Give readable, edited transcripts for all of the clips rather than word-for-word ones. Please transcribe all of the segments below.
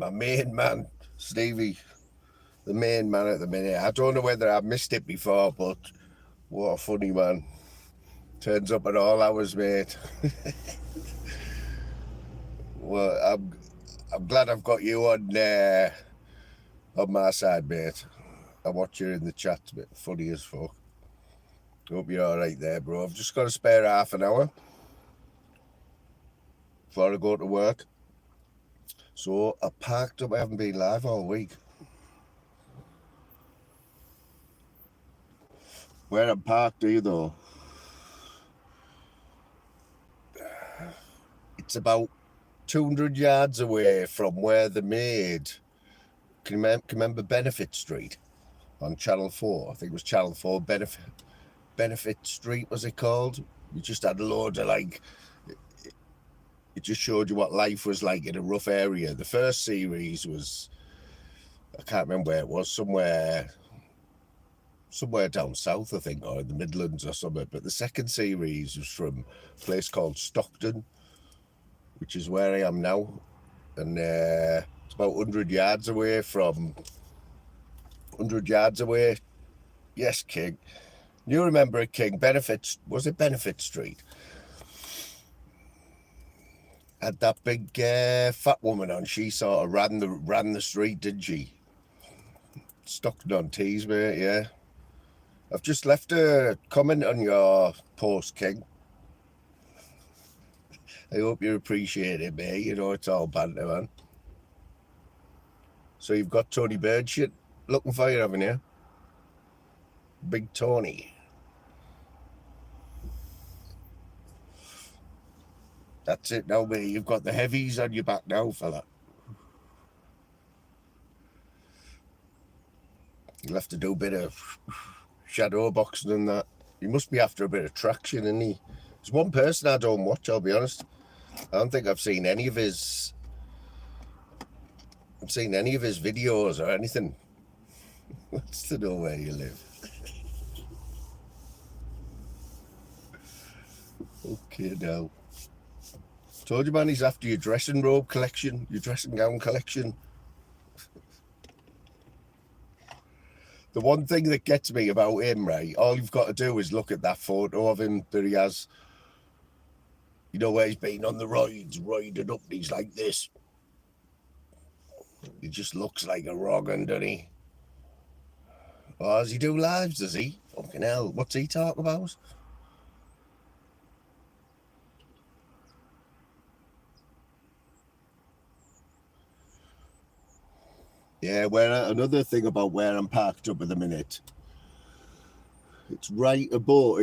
my main man, Stevie, the main man at the minute. I don't know whether I've missed it before, but what a funny man. Turns up at all hours, mate. Well, I'm glad I've got you on my side, mate. I watch you in the chat, a bit funny as fuck. Hope you're all right there, bro. I've just got to spare half an hour before I go to work. So I parked up. I haven't been live all week. Where I'm parked, though, it's about 200 yards away from where they made. Can you remember Benefit Street on Channel 4? I think it was Channel 4 Benefit Street, was it called? You just had a load of it just showed you what life was like in a rough area. The first series was, I can't remember where it was, somewhere down south, I think, or in the Midlands or somewhere. But the second series was from a place called Stockton, which is where I am now. And it's about 100 yards away from... 100 yards away. Yes, King. You remember it, King. Was it Benefit Street? Had that big fat woman on. She sort of ran the street, didn't she? Stockton on Tees, mate, yeah. I've just left a comment on your post, King. I hope you appreciate it, mate. You know, it's all banter, man. So you've got Tony Bird shit looking for you, haven't you? Big Tony. That's it now, mate. You've got the heavies on your back now, fella. You'll have to do a bit of shadow boxing and that. He must be after a bit of traction, isn't he? There's one person I don't watch, I'll be honest. I don't think I've seen any of his videos or anything. What's to know where you live? Okay, now. Told you, man, he's after your dressing robe collection, your dressing gown collection. The one thing that gets me about him, right, all you've got to do is look at that photo of him that he has, you know, where he's been on the rides, riding up, and he's like this. He just looks like a Rogan, doesn't he? Oh, does he do lives, does he? Fucking hell, what's he talking about? Yeah, another thing about where I'm parked up at the minute, it's right above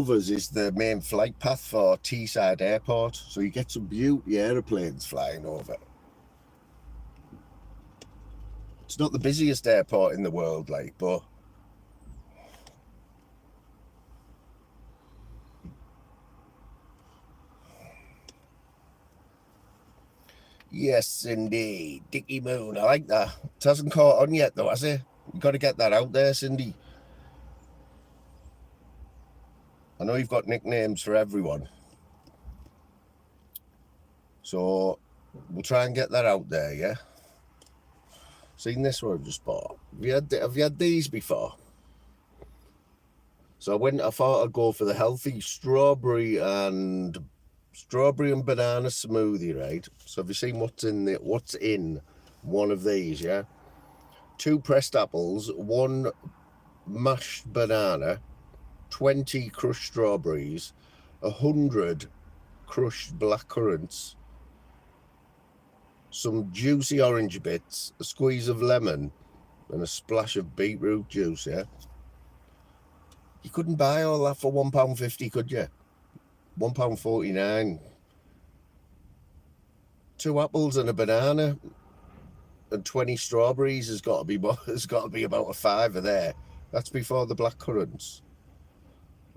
us is the main flight path for Teesside Airport, so you get some beauty aeroplanes flying over. It's not the busiest airport in the world, like, but yes, indeed. Dickie Moon, I like that. It hasn't caught on yet, though, has it? You've got to get that out there, Cindy. I know you've got nicknames for everyone. So we'll try and get that out there, yeah? Seen this one I just bought? Have you had these before? So I thought I'd go for the healthy strawberry and banana smoothie, right? So have you seen what's in one of these, yeah? 2 pressed apples, 1 mashed banana, 20 crushed strawberries, 100 crushed black currants, some juicy orange bits, a squeeze of lemon, and a splash of beetroot juice, yeah? You couldn't buy all that for £1.50, could you? £1.49. 2 apples and a banana and 20 strawberries has got to be about a £5 there. That's before the black currants.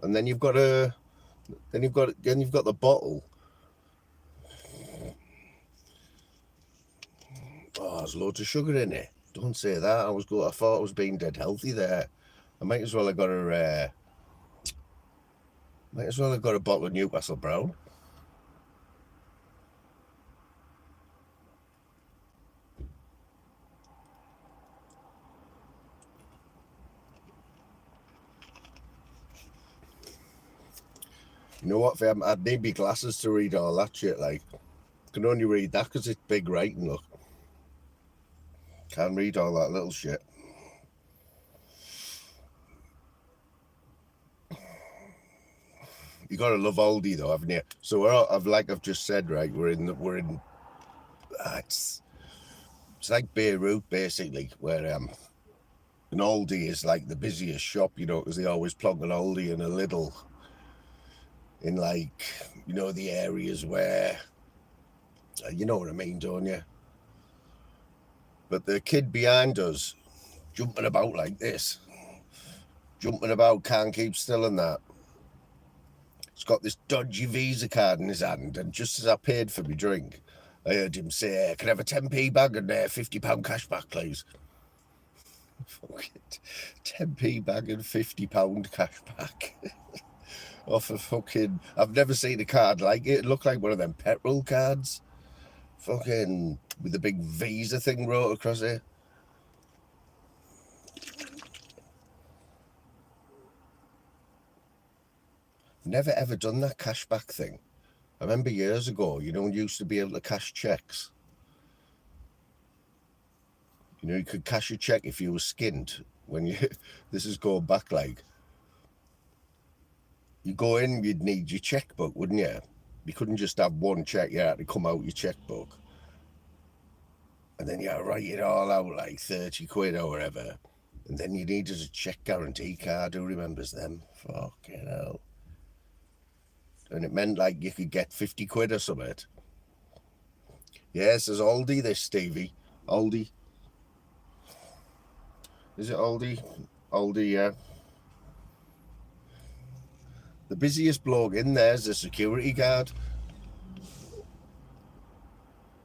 And then you've got the bottle. Oh, there's loads of sugar in it. Don't say that. I thought I was being dead healthy there. I might as well have got a bottle of Newcastle Brown. You know what, fam? I'd need me glasses to read all that shit, like. I can only read that because it's big writing, look. Can't read all that little shit. You gotta love oldie though, haven't you? So like I've just said, right? It's like Beirut basically, where an oldie is like the busiest shop, you know, because they always plug an oldie in a little, in like, you know, the areas where, you know what I mean, don't you? But the kid behind us, jumping about like this, jumping about, can't keep still in that. He's got this dodgy Visa card in his hand, and just as I paid for my drink, I heard him say, "Can I have a 10p bag and £50 cash back, please?" Fucking 10p bag and £50 cash back. Off a fucking... I've never seen a card like it. It looked like one of them petrol cards. Fucking... with the big Visa thing wrote across it. Never ever done that cashback thing. I remember years ago, you know, you used to be able to cash checks. You know, you could cash a check if you were skint. When you... this is going back, like... you go in, you'd need your checkbook, wouldn't you? You couldn't just have one check, you had to come out your checkbook. And then you had to write it all out, like 30 quid or whatever. And then you needed a check guarantee card. Who remembers them? Fucking hell. And it meant like you could get 50 quid or something. Yes, there's Aldi, this, Stevie. Aldi. Is it Aldi? Aldi, yeah. The busiest bloke in there is the security guard.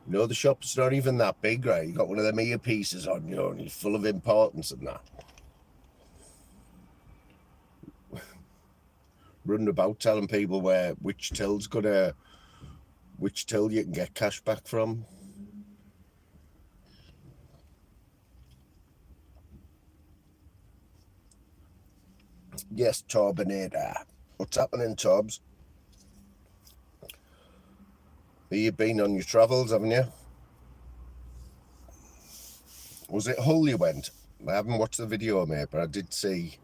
You know, the shop's not even that big, right? You got one of them earpieces on, you know, and he's full of importance and that. Running about telling people which till you can get cash back from. Yes, Torbinator. What's happening, Torbs? You've been on your travels, haven't you? Was it Hull you went? I haven't watched the video, mate, but I did see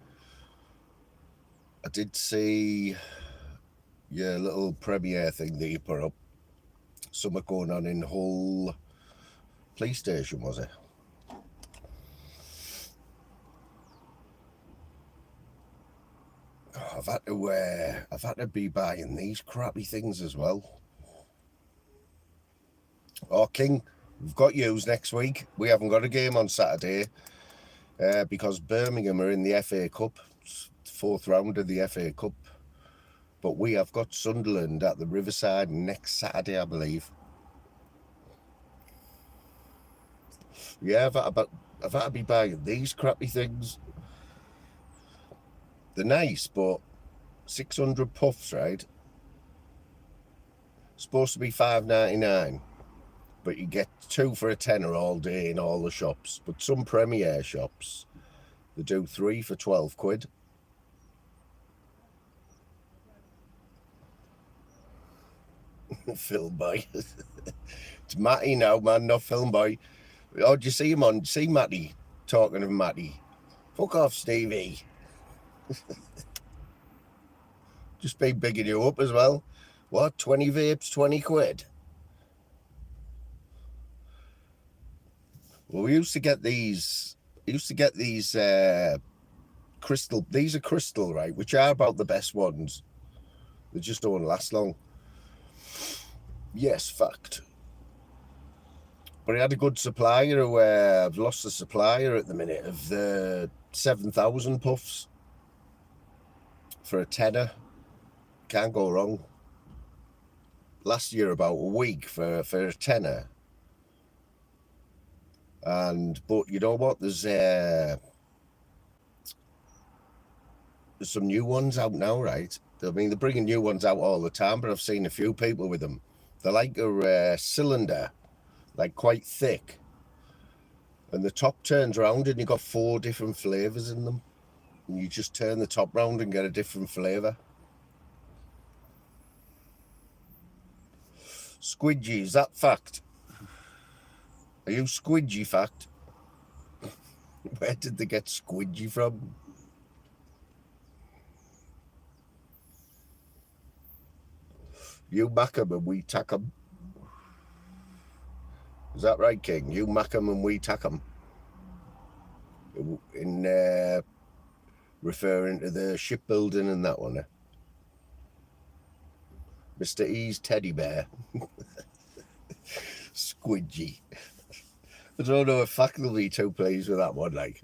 your little premiere thing that you put up. Something going on in Hull police station, was it? Oh, I've had to be buying these crappy things as well. Oh, King, we've got yous next week. We haven't got a game on Saturday because Birmingham are in the FA Cup, fourth round of the FA Cup. But we have got Sunderland at the Riverside next Saturday, I believe. Yeah, I've had to be buying these crappy things. They're nice, but 600 puffs, right? Supposed to be $5.99, but you get 2 for a tenner all day in all the shops. But some Premier shops, they do 3 for 12 quid. Film boy. It's Matty now, man, not film boy. Oh, do you see him on? See Matty talking of Matty? Fuck off, Stevie. Just been bigging you up as well. What? 20 vapes, 20 quid? Well, we used to get these. Crystal. These are crystal, right? Which are about the best ones. They just don't last long. Yes, fact. But he had a good supplier who I've lost the supplier at the minute of the 7,000 puffs for a tenner. Can't go wrong. Last year about a week for a tenner. But you know what? There's some new ones out now, right? I mean, they're bringing new ones out all the time, but I've seen a few people with them. They're like a cylinder, like quite thick. And the top turns around and you've got 4 different flavours in them. And you just turn the top round and get a different flavour. Squidgy, is that fact? Are you squidgy fact? Where did they get squidgy from? You mack 'em and we tack 'em. Is that right, King? You mack 'em and we tack 'em. In referring to the shipbuilding and that one. Mr. E's teddy bear. Squidgy. I don't know if fact will be too pleased with that one, like.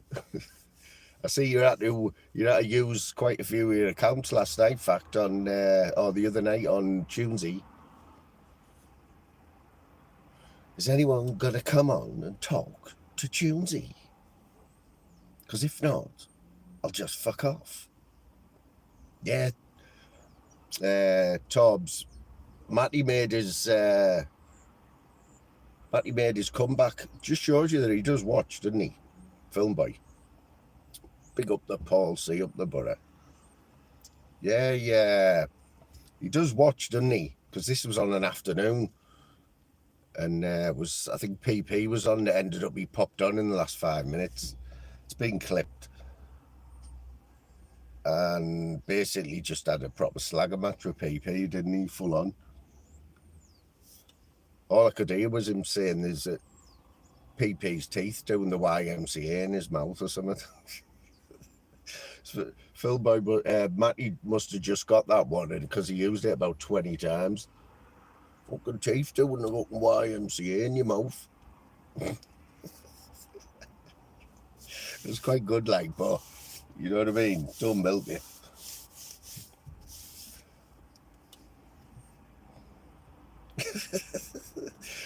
I see you had to use quite a few of your accounts last night, fact, on or the other night on Tuesday. Is anyone gonna come on and talk to Tuesday? Because if not, I'll just fuck off. Yeah. Tobbs. Matty made his comeback. Just shows you that he does watch, doesn't he? Film boy. Big up the Paul C up the borough. Yeah. He does watch, doesn't he? Because this was on an afternoon. And I think PP was on that ended up he popped on in the last 5 minutes. It's been clipped. And basically just had a proper slagger match with PP, didn't he? Full on. All I could hear was him saying there's PP's teeth doing the YMCA in his mouth or something. So, Phil Boy, but Matty must have just got that one because he used it about 20 times. Fucking teeth doing the fucking YMCA in your mouth. It was quite good, like, but you know what I mean? Don't milk it.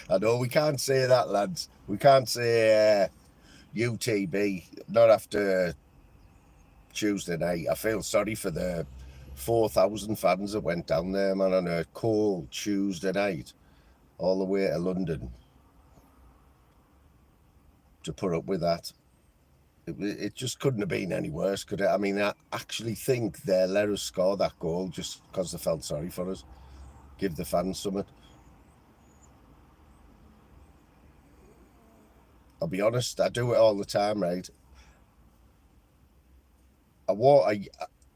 I know we can't say that, lads. We can't say UTB, not after Tuesday night. I feel sorry for the 4,000 fans that went down there, man, on a cold Tuesday night, all the way to London to put up with that. It just couldn't have been any worse, could it? I mean, I actually think they let us score that goal just because they felt sorry for us. Give the fans something. I'll be honest, I do it all the time, right? I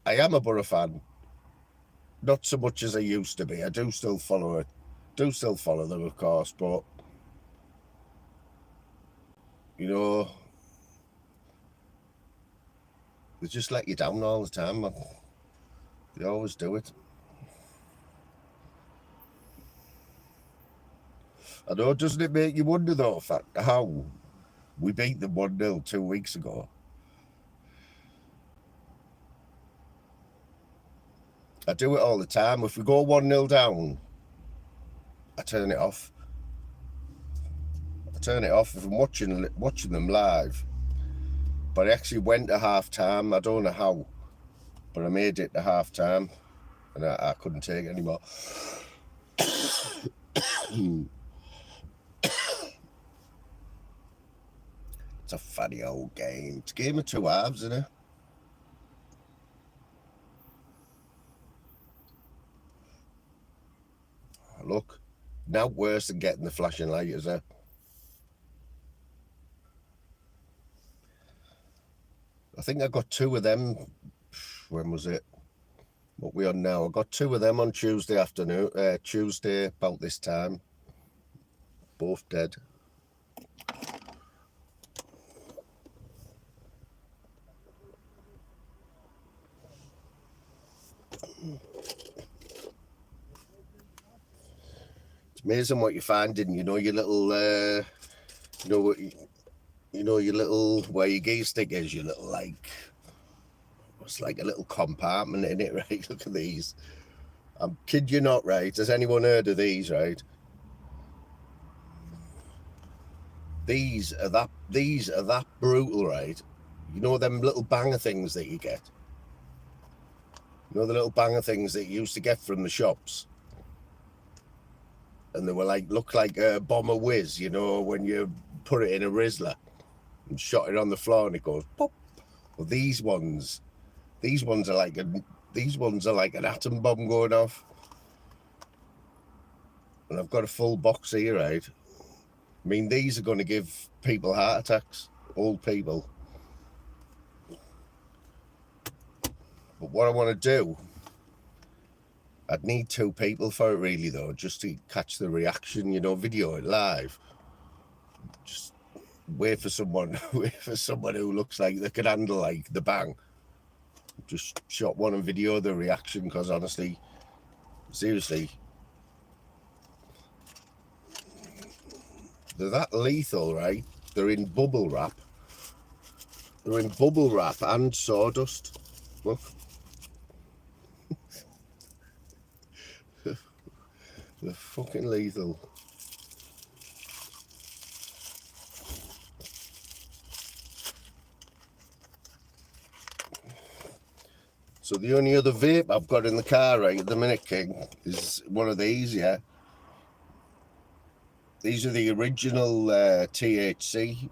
am a Borough fan, not so much as I used to be. I do still follow it, follow them, of course, but you know, they just let you down all the time, man. They always do it. I know, doesn't it make you wonder though, how we beat them 1-0 2 weeks ago? I do it all the time. If we go 1-0 down, I turn it off. If I'm watching them live. But I actually went to half time. I don't know how, but I made it to half time, and I couldn't take it anymore. It's a funny old game. It's a game of two halves, isn't it? Look, now worse than getting the flashing light, is it? I think I got 2 of them. When was it? What we on now? I got 2 of them on Tuesday afternoon. Tuesday about this time. Both dead. It's amazing what you're finding. You know your little, your little where your gear stick is. Your little it's like a little compartment in it, right? Look at these. I'm kid you not, right? Has anyone heard of these, right? These are that brutal, right? You know them little banger things that you get. You know the little banger things that you used to get from the shops. And they were look like a bomber whiz, you know, when you put it in a Rizzler and shot it on the floor and it goes pop. Well, these ones are like an atom bomb going off. and I've got a full box here, right? I mean, these are going to give people heart attacks, old people. But what I want to do, I'd need 2 people for it really though, just to catch the reaction, you know, video it live. Just wait for someone who looks like they could handle like the bang. Just shot one and video the reaction, because honestly, seriously, they're that lethal, right? They're in bubble wrap. They're in bubble wrap and sawdust. Look. They're fucking lethal. So the only other vape I've got in the car right at the minute, King, is one of these, yeah. These are the original THC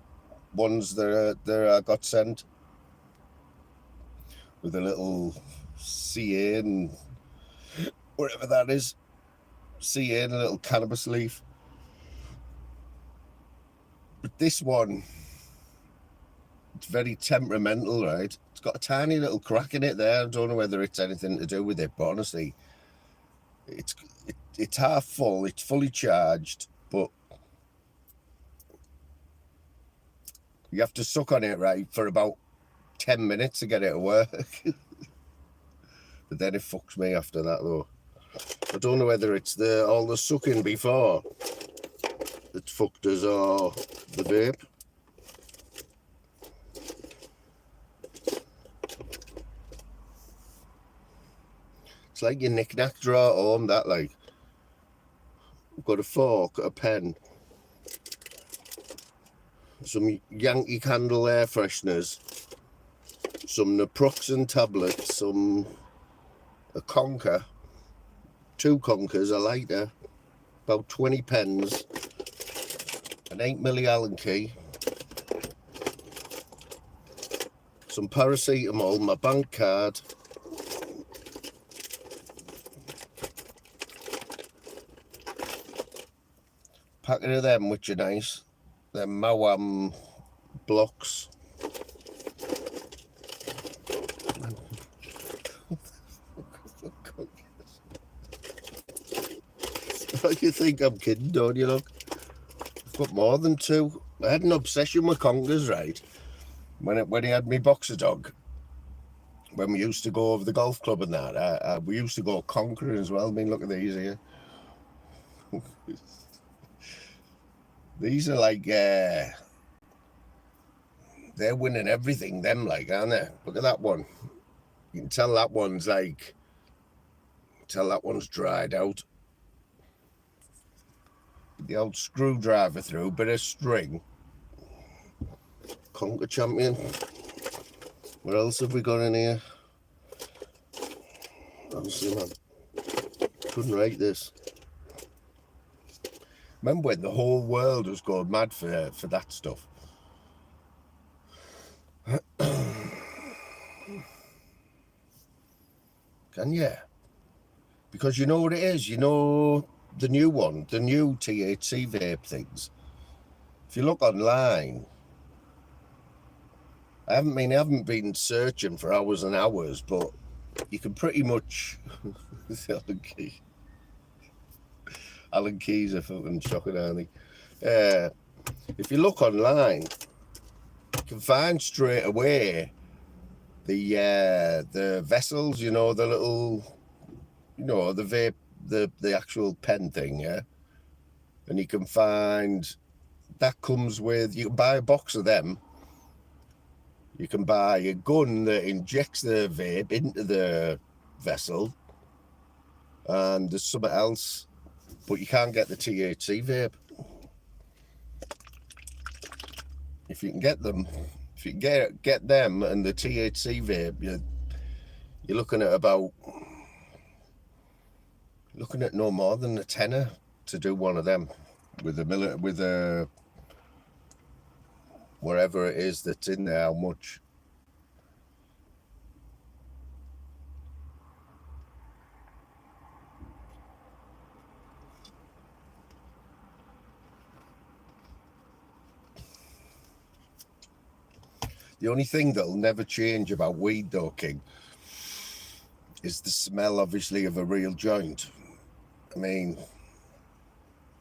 ones that I got sent, with a little CA and whatever that is. CA and a little cannabis leaf. But this one, it's very temperamental, right? It's got a tiny little crack in it there. I don't know whether it's anything to do with it, but honestly, it's half full. It's fully charged, but you have to suck on it, right, for about 10 minutes to get it to work. But then it fucks me after that, though. I don't know whether it's all the sucking before that's fucked us or the vape. It's like your knick-knack drawer at home, that, like. I've got a fork, a pen, some Yankee Candle air fresheners, some naproxen tablets, a conker, 2 conkers, a lighter, about 20 pens, an 8mm Allen key, some paracetamol, my bank card, packet of them, which are nice, them Mawam blocks. You think I'm kidding, don't you? Look, I've got more than 2. I had an obsession with conkers, right? When he had me boxer dog, when we used to go over the golf club and that, we used to go conkering as well. I mean, look at these here. These are like, they're winning everything, them, like, aren't they? Look at that one. You can tell that one's dried out. The old screwdriver through, bit of string. Conker champion. What else have we got in here? Honestly, man, couldn't write this. Remember when the whole world was going mad for that stuff? Can you? Because you know what it is. You know the new one, the new THC vape things. If you look online, I haven't been searching for hours and hours, but you can pretty much Allen keys are fucking shocking, aren't they? If you look online, you can find straight away the vessels, you know, the little, you know, the vape, the actual pen thing, yeah. And you can find that comes with, you can buy a box of them. You can buy a gun that injects the vape into the vessel, and there's something else, but you can't get the THC vape. If you can get them, if you can get them and the THC vape, you're looking at no more than a tenner to do one of them with a whatever it is that's in there, how much. The only thing that'll never change about weed though, King, is the smell, obviously, of a real joint. I mean,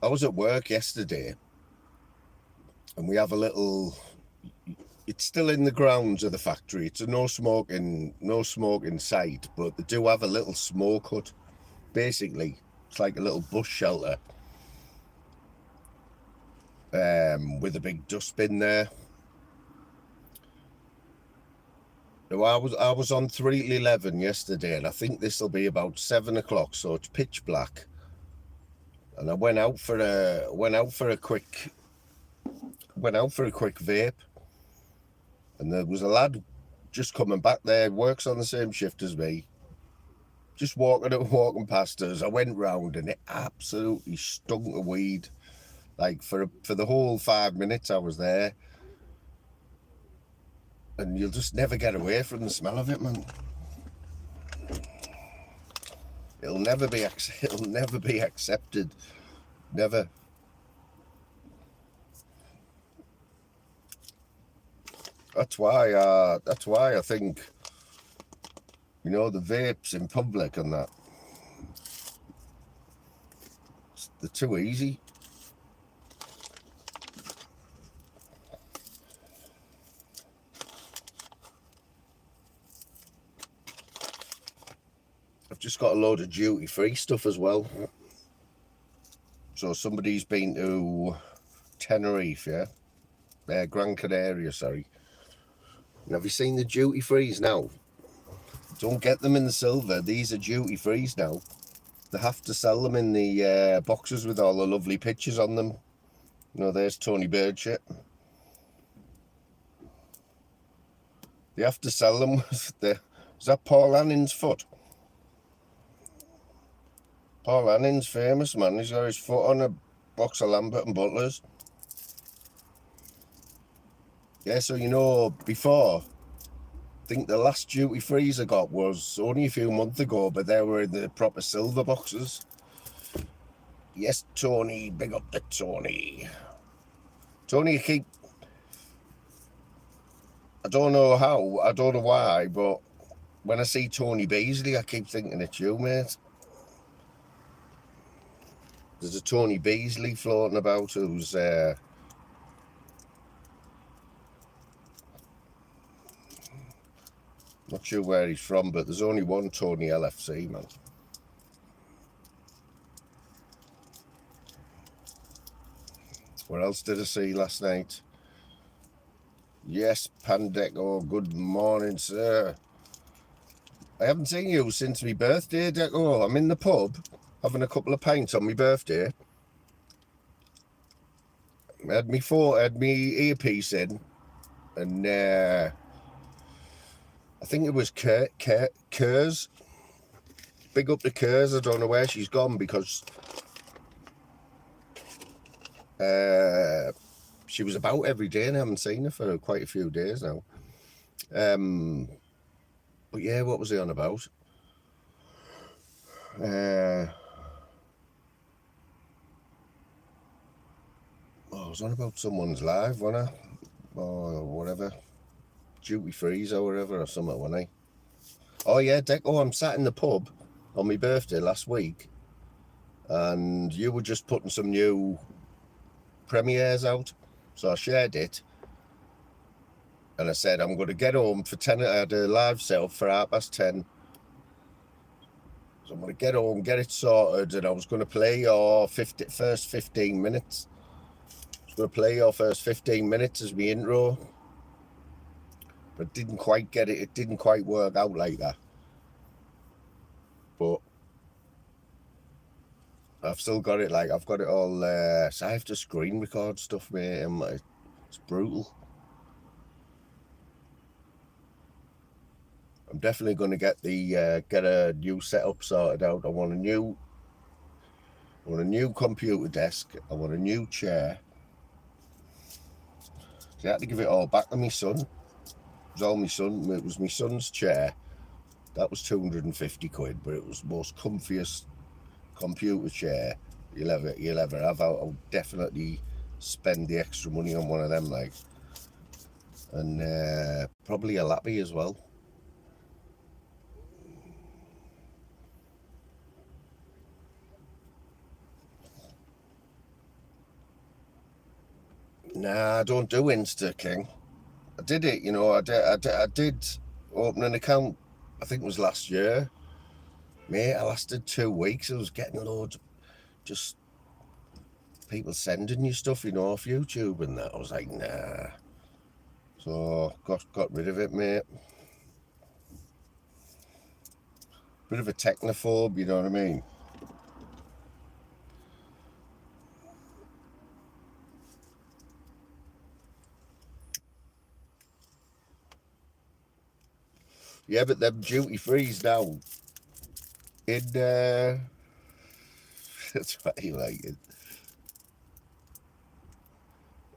I was at work yesterday and we have a little, it's still in the grounds of the factory. It's a no smoking site, but they do have a little smoke hut. Basically, it's like a little bush shelter with a big dustbin there. No, I was on 3 to 11 yesterday, and I think this will be about 7 o'clock, so it's pitch black. And I went out for a quick vape, and there was a lad just coming back there, works on the same shift as me, just walking past us. I went round, and it absolutely stunk of weed. Like for the whole 5 minutes I was there. And you'll just never get away from the smell of it, man. It'll never be accepted. Never. That's why I think, you know, the vapes in public and that, they're too easy. I've just got a load of duty-free stuff as well. So somebody's been to Tenerife, yeah? Gran Canaria, sorry. And have you seen the duty-frees now? Don't get them in the silver. These are duty-frees now. They have to sell them in the boxes with all the lovely pictures on them. You know, there's Tony Bird shit. They have to sell them with the... Is that Paul Anning's foot? Paul Anning's famous, man. He's got his foot on a box of Lambert and Butlers. Yeah, so you know, before, I think the last duty frees I got was only a few months ago, but they were in the proper silver boxes. Yes, Tony, big up the Tony. Tony, I don't know how, I don't know why, but when I see Tony Beasley, I keep thinking it's you, mate. There's a Tony Beasley floating about who's not sure where he's from, but there's only one Tony LFC, man. What else did I see last night? Yes, Pandeco, good morning, sir. I haven't seen you since my birthday, Deco. I'm in the pub having a couple of pints on my birthday. I had me earpiece in, and I think it was Kers. Big up to Kers. I don't know where she's gone because she was about every day and I haven't seen her for quite a few days now. But yeah, what was he on about? I was on about someone's live, wasn't I? Or whatever. Duty freeze or whatever, or something, wasn't I? Oh yeah, Deco, I'm sat in the pub on my birthday last week, and you were just putting some new premieres out, so I shared it, and I said I'm going to get home for 10. I had a live set for 10:30. So I'm going to get home, get it sorted, and I was going to play your first 15 minutes. I was going to play your first 15 minutes as my intro, but didn't quite get it. It didn't quite work out like that. But I've still got it. Like, I've got it all. So I have to screen record stuff, mate. And it's brutal. I'm definitely going to get a new setup sorted out. I want a new computer desk. I want a new chair. So I had to give it all back to my son. It was my son's chair. That was 250 quid, but it was the most comfiest computer chair you'll ever have. I'll definitely spend the extra money on one of them, like. and probably a lappy as well. Nah, I don't do Insta King. I did it, you know. I did open an account. I think it was last year. Mate, I lasted 2 weeks. I was getting loads of just people sending you stuff, you know, off YouTube and that. I was like, nah. So got rid of it, mate. Bit of a technophobe, you know what I mean? Yeah, but them duty frees now in that's what you like it.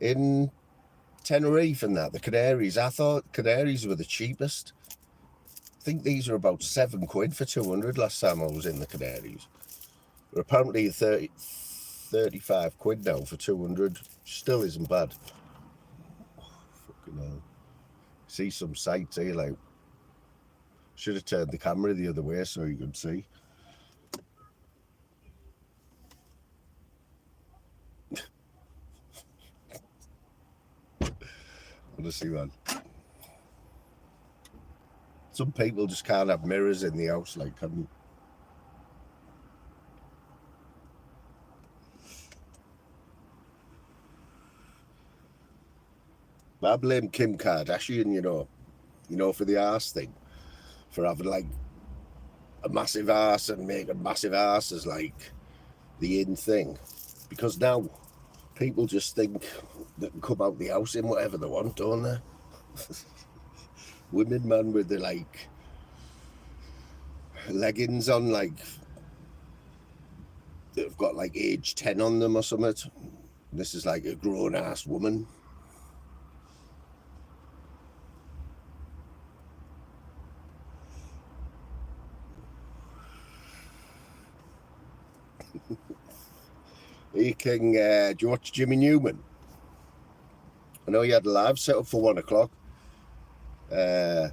In Tenerife and that, the Canaries. I thought Canaries were the cheapest. I think these are about £7 for 200 last time I was in the Canaries. But apparently 35 quid now for 200. Still isn't bad. Fucking hell. See some sights here, like, should have turned the camera the other way so you could see. Honestly, man. Some people just can't have mirrors in the house, like, can you? I blame Kim Kardashian, you know, for the arse thing, for having like a massive arse and making massive asses like the in thing. Because now people just think they can come out the house in whatever they want, don't they? Women, man, with the like leggings on, like they've got like age 10 on them or something. This is like a grown ass woman. Hey King, do you watch Jimmy Newman? I know he had a live set up for 1 o'clock. I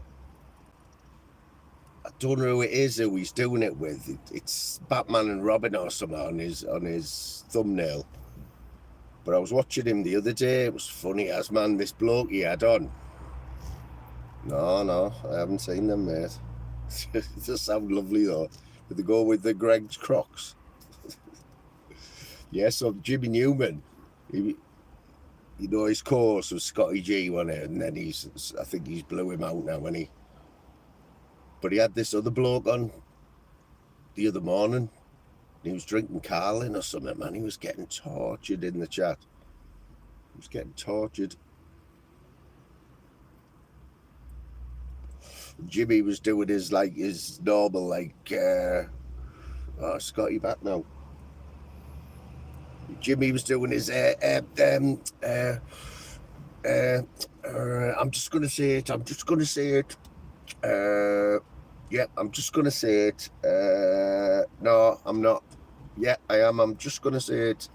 don't know who it is who he's doing it with. It's Batman and Robin or something on his thumbnail. But I was watching him the other day. It was funny as, man, this bloke he had on. No, I haven't seen them, mate. It does sound lovely though. Did they go with the Greg's Crocs? Yeah, so Jimmy Newman, he, you know, his course was Scotty G, wasn't it? And then I think he's blew him out now, hasn't he? But he had this other bloke on the other morning. He was drinking Carlin or something, man. He was getting tortured in the chat. He was getting tortured. Jimmy was doing his normal oh, Scotty back now. Jimmy was doing his I'm just gonna say it. I'm just gonna say it. Yeah, I'm just gonna say it. No, I'm not. Yeah, I am. I'm just gonna say it.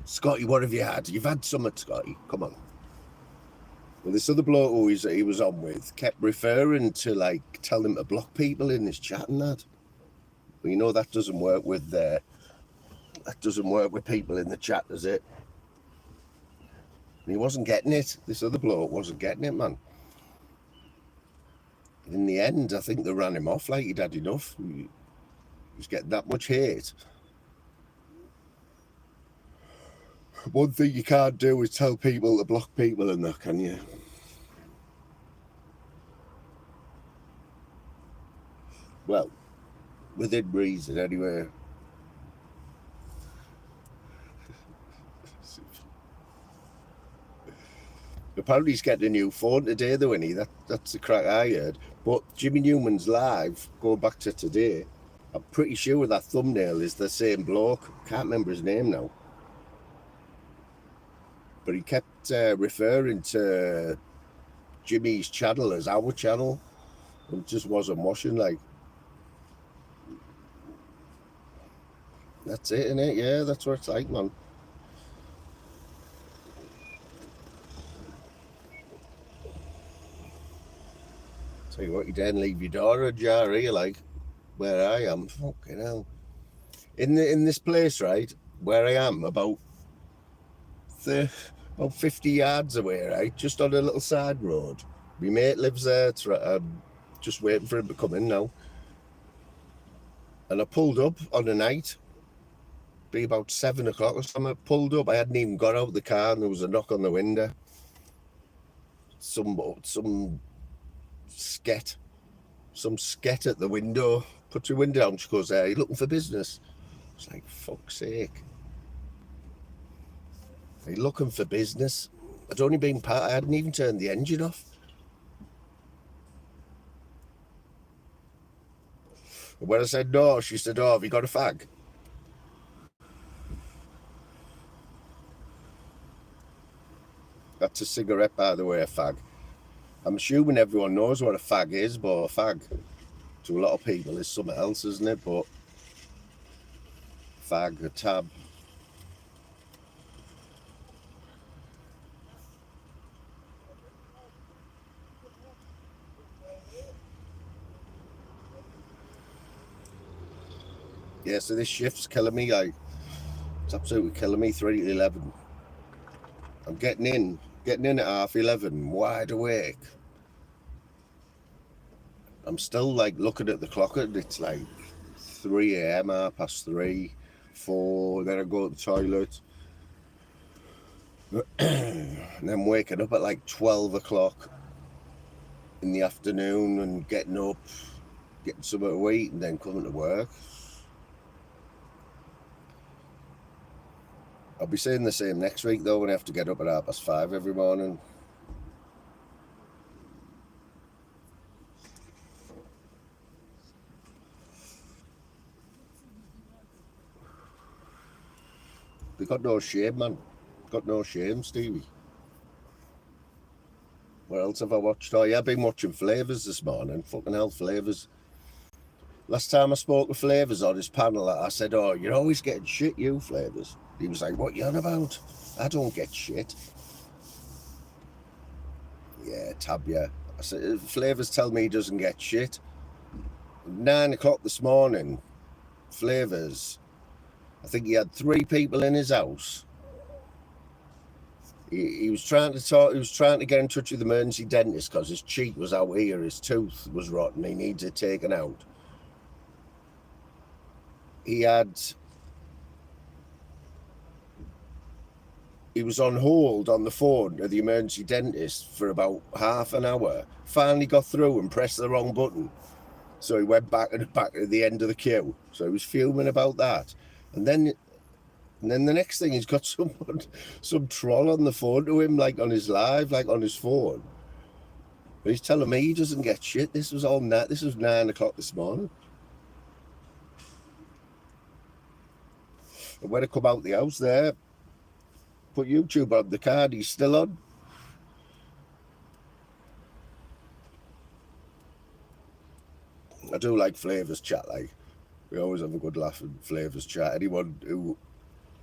Scotty, what have you had? You've had something, Scotty. Come on. Well, this other bloke who he was on with kept referring to, like, tell him to block people in his chat and that. Well, you know that doesn't work with people in the chat, does it? And he wasn't getting it. This other bloke wasn't getting it, man. In the end, I think they ran him off like he'd had enough. He was getting that much hate. One thing you can't do is tell people to block people and that, can you? Well, within reason, anyway. Apparently he's getting a new phone today, though, isn't he? That's the crack I heard. But Jimmy Newman's live, going back to today, I'm pretty sure that thumbnail is the same bloke. Can't remember his name now. But he kept referring to Jimmy's channel as our channel. It just wasn't washing, like. That's it, innit? Yeah, that's what it's like, man. Tell you what, you didn't leave your door ajar here, like where I am. Fucking hell. In this place, right, where I am, about 50 yards away, right, just on a little side road. My mate lives there. I'm just waiting for him to come in now. And I pulled up on a night, be about 7 o'clock or something. I pulled up. I hadn't even got out of the car, and there was a knock on the window. Some sket at the window. Put your window down. She goes, "Are you looking for business?" I was like, "Fuck's sake. Are you looking for business?" I'd only been part. I hadn't even turned the engine off. And when I said no, she said, "Oh, have you got a fag?" That's a cigarette, by the way, a fag. I'm assuming everyone knows what a fag is, but a fag to a lot of people is something else, isn't it? But fag, a tab. Yeah, so this shift's killing me. It's absolutely killing me. 3 to 11. I'm getting in at 11:30, wide awake. I'm still like looking at the clock, and it's like 3 a.m., 3:30, 4. Then I go to the toilet, and then waking up at like 12 o'clock in the afternoon and getting up, getting something to eat, and then coming to work. I'll be saying the same next week though, when I have to get up at 5:30 every morning. They got no shame, man. Got no shame, Stevie. What else have I watched? Oh yeah, I've been watching Flavours this morning. Fucking hell, Flavours. Last time I spoke to Flavours on his panel, I said, "Oh, you're always getting shit, you, Flavours." He was like, "What you on about? I don't get shit." Yeah, tab, yeah. I said, Flavours tell me he doesn't get shit. 9 o'clock this morning, Flavours, I think he had 3 people in his house. He was trying to talk. He was trying to get in touch with the emergency dentist because his cheek was out here. His tooth was rotten. He needed it taken out. He was on hold on the phone at the emergency dentist for about half an hour. Finally got through and pressed the wrong button. So he went back to the end of the queue. So he was fuming about that. And then the next thing, he's got some troll on the phone to him, like on his live, like on his phone. But he's telling me he doesn't get shit. This was 9 o'clock this morning. And when I come out the house there, put YouTube on the card, he's still on. I do like Flavours chat, like. We always have a good laugh in Flavours chat. Anyone who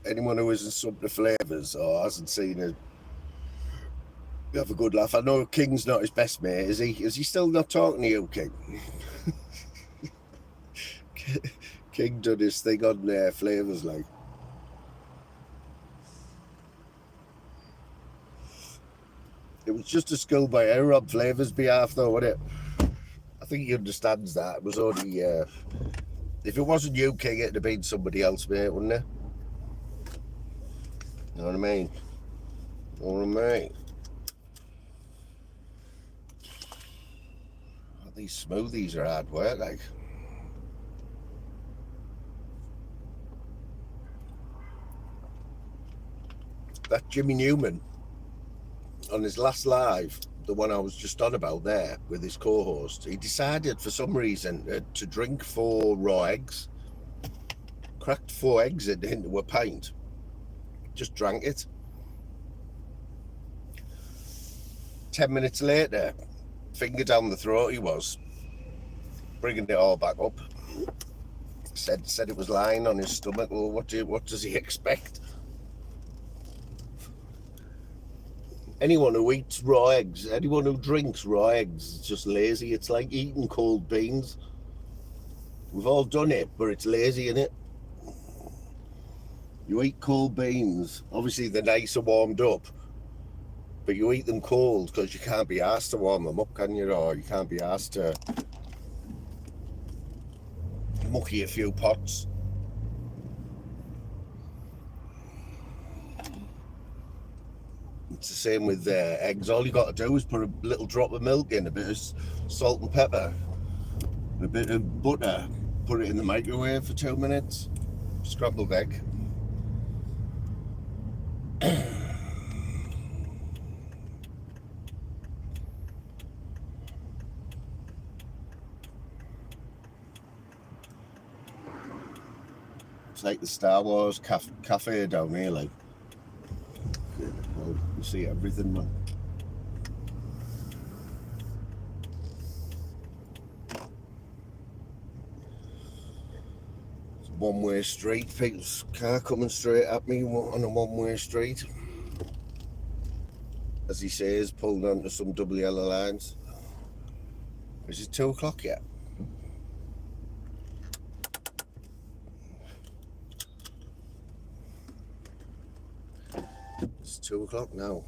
isn't sub to Flavours or hasn't seen it, we have a good laugh. I know King's not his best mate, is he? Is he still not talking to you, King? King done his thing on Flavours, like. It was just a schoolboy error on Flavours' behalf, though, wasn't it? I think he understands that. It was only, if it wasn't you, King, it'd have been somebody else, mate, wouldn't it? You know what I mean? You know what I mean? These smoothies are hard work, like. That Jimmy Newman, on his last live, the one I was just on about there with his co-host, he decided for some reason to drink 4 raw eggs, cracked 4 eggs into a pint, just drank it. 10 minutes later, finger down the throat he was, bringing it all back up. Said it was lying on his stomach. Well, what does he expect? Anyone who eats raw eggs, anyone who drinks raw eggs is just lazy. It's like eating cold beans. We've all done it, but it's lazy, innit? You eat cold beans. Obviously, they're nice and warmed up, but you eat them cold because you can't be asked to warm them up, can you? Or you can't be asked to mucky a few pots. It's the same with eggs. All you got to do is put a little drop of milk in, a bit of salt and pepper, a bit of butter, put it in the microwave for 2 minutes, scrambled egg. It's like the Star Wars cafe down here, like. Well, you see everything, man. It's a one-way street. People's car coming straight at me on a one-way street. As he says, pulling onto some double yellow lines. Is it 2 o'clock yet? It's 2 o'clock now.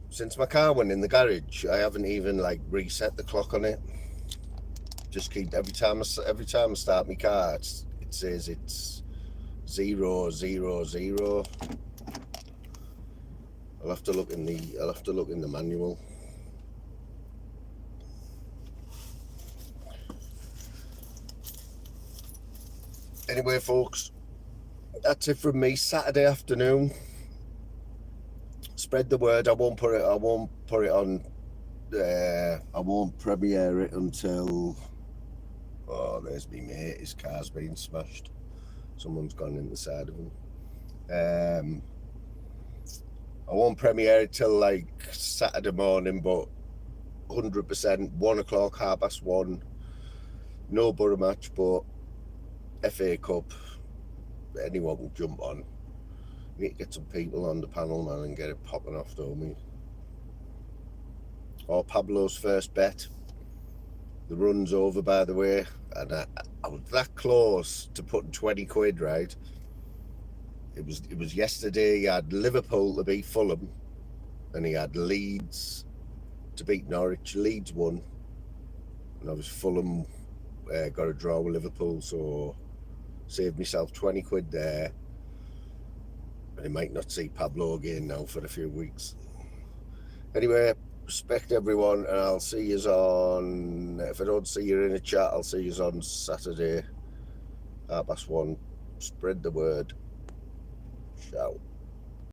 Since my car went in the garage, I haven't even like reset the clock on it. Just keep every time I start my car, it says it's 000. I'll have to look in the manual. Anyway, folks, that's it from me. Saturday afternoon. Spread the word. I won't put it on. I won't premiere it until. Oh, there's me mate. His car's been smashed. Someone's gone in the side of him. I won't premiere it till like Saturday morning, but 100% 1 o'clock, 1:30. No borough match, but FA Cup. Anyone will jump on. We need to get some people on the panel, man, and get it popping off, don't we? Or Pablo's first bet. The run's over, by the way, and I was that close to putting 20 quid, right? It was yesterday. He had Liverpool to beat Fulham, and he had Leeds to beat Norwich. Leeds won, and obviously Fulham got a draw with Liverpool, so saved myself 20 quid there. And I might not see Pablo again now for a few weeks. Anyway, respect everyone, and I'll see you on. If I don't see you in a chat, I'll see you on Saturday, 1:30. Spread the word. Ciao.